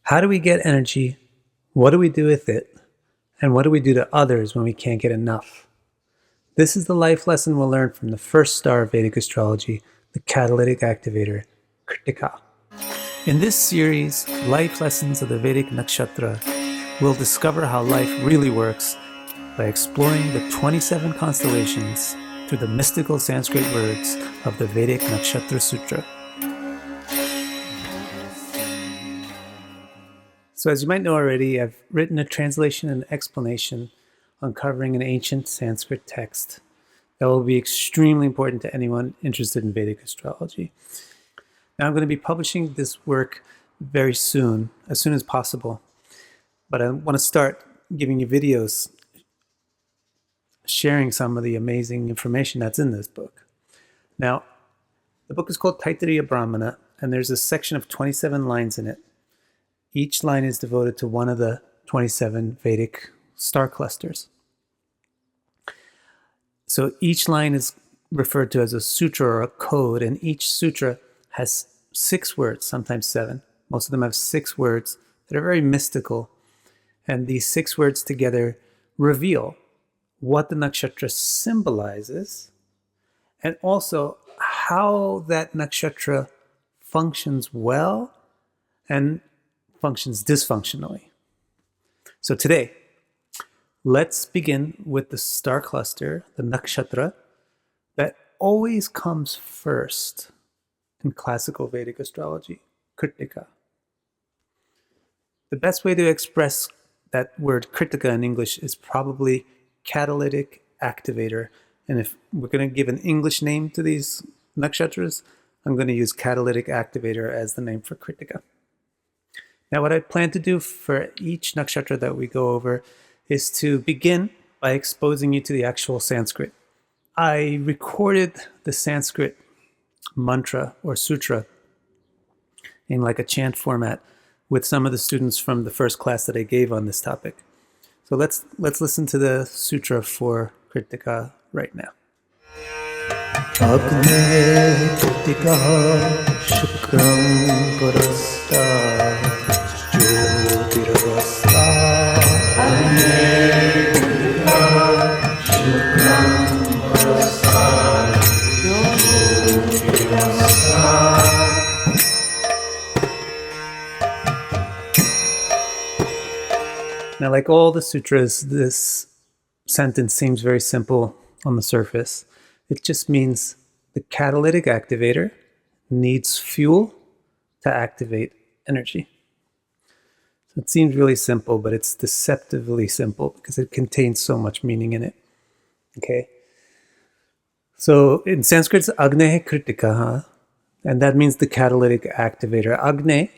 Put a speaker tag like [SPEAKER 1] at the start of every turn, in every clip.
[SPEAKER 1] How do we get energy? What do we do with it? And what do we do to others when we can't get enough? This is the life lesson we'll learn from the first star of Vedic astrology, the Catalytic Activator, Krittika. In this series, Life Lessons of the Vedic Nakshatra, we'll discover how life really works by exploring the 27 constellations through the mystical Sanskrit words of the Vedic Nakshatra Sutra. So as you might know already, I've written a translation and explanation uncovering an ancient Sanskrit text that will be extremely important to anyone interested in Vedic astrology. Now I'm going to be publishing this work very soon, as soon as possible. But I want to start giving you videos sharing some of the amazing information that's in this book. Now, the book is called Taittiriya Brahmana, and there's a section of 27 lines in it. Each line is devoted to one of the 27 Vedic star clusters. So each line is referred to as a sutra or a code, and each sutra has 6 words, sometimes 7. Most of them have 6 words that are very mystical. And these 6 words together reveal what the nakshatra symbolizes and also how that nakshatra functions well and functions dysfunctionally. So today, let's begin with the star cluster, the nakshatra, that always comes first in classical Vedic astrology, Krittika. The best way to express that word Krittika in English is probably Catalytic Activator. And if we're going to give an English name to these nakshatras, I'm going to use Catalytic Activator as the name for Krittika. Now, what I plan to do for each nakshatra that we go over is to begin by exposing you to the actual Sanskrit. I recorded the Sanskrit mantra or sutra in like a chant format with some of the students from the first class that I gave on this topic. So let's listen to the sutra for Krittika right now. Krittika shukram parasta Now, like all the sutras, this sentence seems very simple on the surface. It just means the catalytic activator needs fuel to activate energy. So it seems really simple, but it's deceptively simple because it contains so much meaning in it. Okay? So in Sanskrit, it's Agnehe Krittika, and that means the catalytic activator. Agne,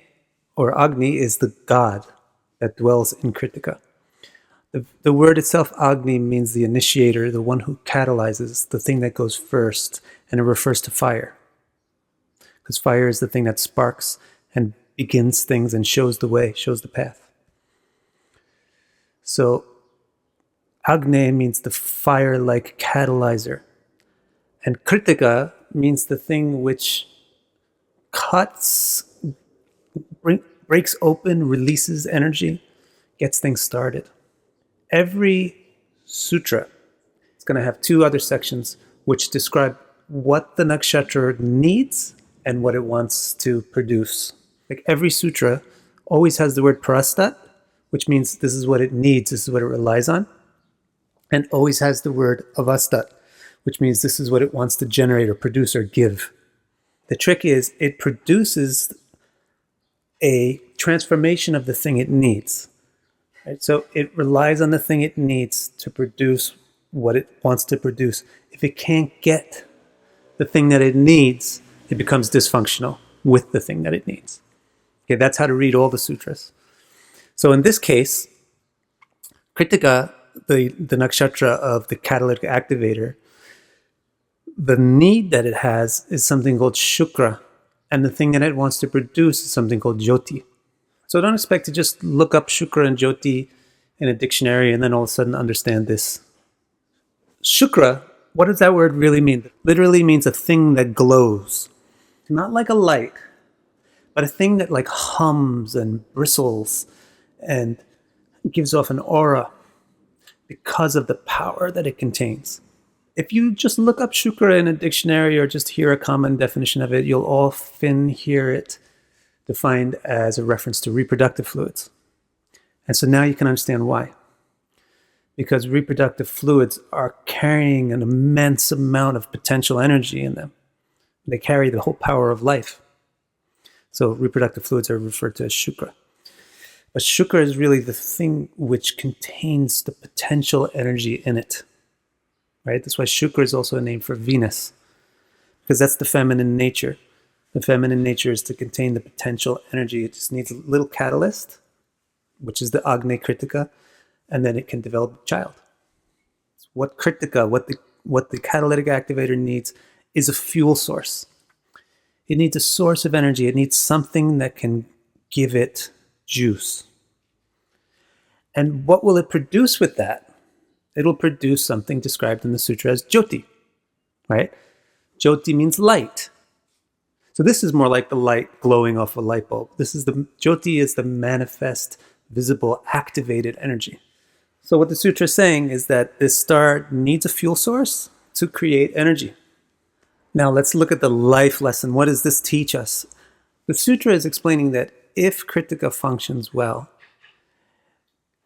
[SPEAKER 1] or Agni, is the god that dwells in Krittika. The word itself, Agni, means the initiator, the one who catalyzes, the thing that goes first, and it refers to fire. Because fire is the thing that sparks and begins things and shows the way, shows the path. So, Agni means the fire-like catalyzer. And Krittika means the thing which cuts, breaks open, releases energy, gets things started. Every sutra is going to have 2 other sections which describe what the nakshatra needs and what it wants to produce. Like every sutra always has the word parastat, which means this is what it needs, this is what it relies on, and always has the word avastat, which means this is what it wants to generate or produce or give. The trick is it produces a transformation of the thing it needs. Right? So it relies on the thing it needs to produce what it wants to produce. If it can't get the thing that it needs, it becomes dysfunctional with the thing that it needs. Okay, that's how to read all the sutras. So in this case, Krittika, the nakshatra of the catalytic activator, the need that it has is something called Shukra, and the thing that it wants to produce is something called Jyoti. So don't expect to just look up Shukra and Jyoti in a dictionary and then all of a sudden understand this. Shukra, what does that word really mean? It literally means a thing that glows. Not like a light, but a thing that like hums and bristles and gives off an aura because of the power that it contains. If you just look up Shukra in a dictionary or just hear a common definition of it, you'll often hear it defined as a reference to reproductive fluids. And so now you can understand why. Because reproductive fluids are carrying an immense amount of potential energy in them. They carry the whole power of life. So reproductive fluids are referred to as Shukra. But Shukra is really the thing which contains the potential energy in it. Right? That's why Shukra is also a name for Venus. Because that's the feminine nature. The feminine nature is to contain the potential energy. It just needs a little catalyst, which is the Agni Krittika, and then it can develop a child. What Krittika, what the catalytic activator needs is a fuel source. It needs a source of energy. It needs something that can give it juice. And what will it produce with that? It'll produce something described in the sutra as Jyoti, right? Jyoti means light. So this is more like the light glowing off a light bulb. Jyoti is the manifest, visible, activated energy. So what the sutra is saying is that this star needs a fuel source to create energy. Now let's look at the life lesson. What does this teach us? The sutra is explaining that if Krittika functions well,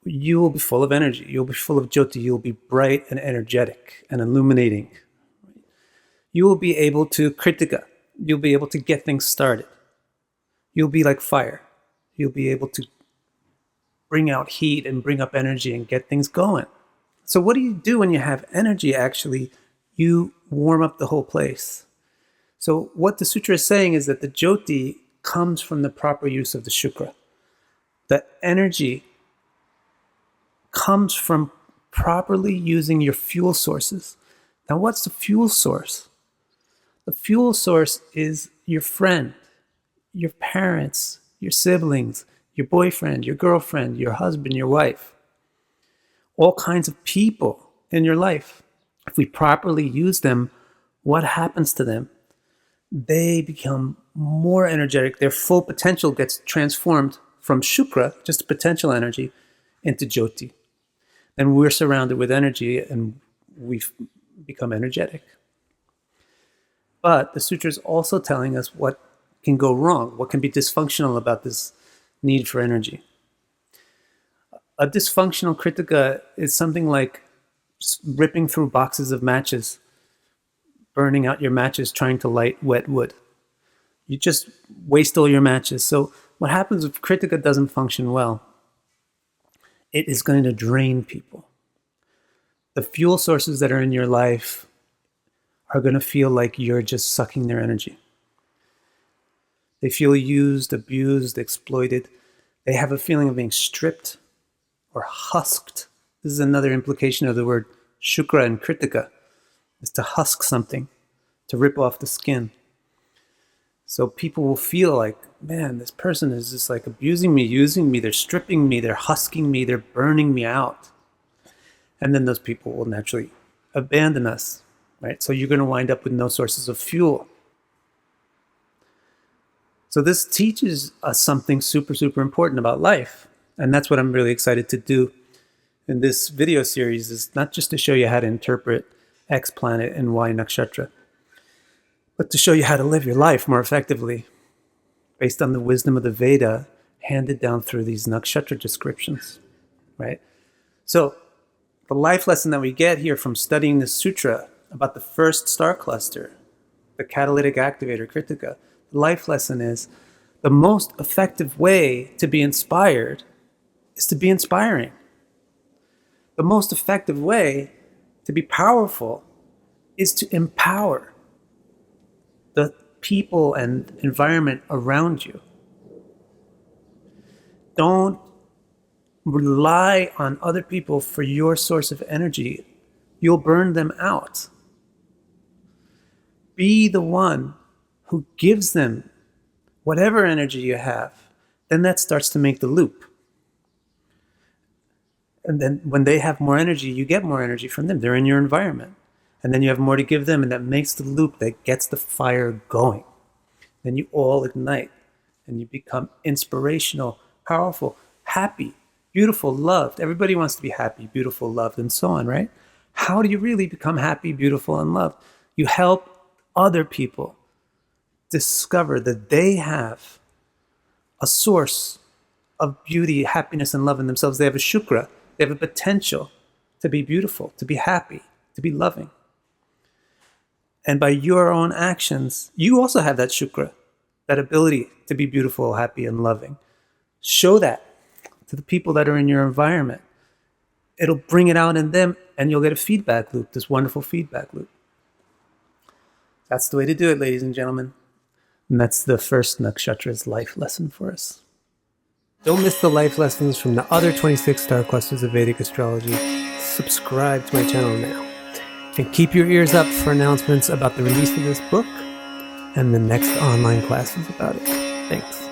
[SPEAKER 1] you will be full of energy. You'll be full of Jyoti. You'll be bright and energetic and illuminating. You will be able to Krittika. You'll be able to get things started. You'll be like fire. You'll be able to bring out heat and bring up energy and get things going. So what do you do when you have energy? Actually, you warm up the whole place. So what the sutra is saying is that the Jyoti comes from the proper use of the Shukra. The energy comes from properly using your fuel sources. Now, what's the fuel source? The fuel source is your friend, your parents, your siblings, your boyfriend, your girlfriend, your husband, your wife, all kinds of people in your life. If we properly use them, what happens to them? They become more energetic. Their full potential gets transformed from Shukra, just potential energy, into Jyoti. And we're surrounded with energy and we become energetic. But the sutra is also telling us what can go wrong, what can be dysfunctional about this need for energy. A dysfunctional Kritika is something like just ripping through boxes of matches, burning out your matches, trying to light wet wood. You just waste all your matches. So what happens if Kritika doesn't function well? It is going to drain people. The fuel sources that are in your life are going to feel like you're just sucking their energy. They feel used, abused, exploited. They have a feeling of being stripped or husked. This is another implication of the word Shukra and Kritika, is to husk something, to rip off the skin. So people will feel like, man, this person is just like abusing me, using me, they're stripping me, they're husking me, they're burning me out. And then those people will naturally abandon us, right? So you're going to wind up with no sources of fuel. So this teaches us something super, super important about life. And that's what I'm really excited to do in this video series, is not just to show you how to interpret X planet and Y nakshatra, but to show you how to live your life more effectively based on the wisdom of the Veda handed down through these nakshatra descriptions, right? So the life lesson that we get here from studying this sutra about the first star cluster, the catalytic activator, Krittika, the life lesson is the most effective way to be inspired is to be inspiring. The most effective way to be powerful is to empower the people and environment around you. Don't rely on other people for your source of energy. You'll burn them out. Be the one who gives them whatever energy you have. Then that starts to make the loop. And then when they have more energy, you get more energy from them. They're in your environment. And then you have more to give them, and that makes the loop that gets the fire going. Then you all ignite. and you become inspirational, powerful, happy, beautiful, loved. Everybody wants to be happy, beautiful, loved, and so on, right? How do you really become happy, beautiful, and loved? You help other people discover that they have a source of beauty, happiness, and love in themselves. They have a shukra. They have a potential to be beautiful, to be happy, to be loving. And by your own actions, you also have that shukra, that ability to be beautiful, happy, and loving. Show that to the people that are in your environment. It'll bring it out in them, and you'll get a feedback loop, this wonderful feedback loop. That's the way to do it, ladies and gentlemen. And that's the first nakshatra's life lesson for us.
[SPEAKER 2] Don't miss the life lessons from the other 26 star clusters of Vedic astrology. Subscribe to my channel now. And keep your ears up for announcements about the release of this book and the next online classes about it. Thanks.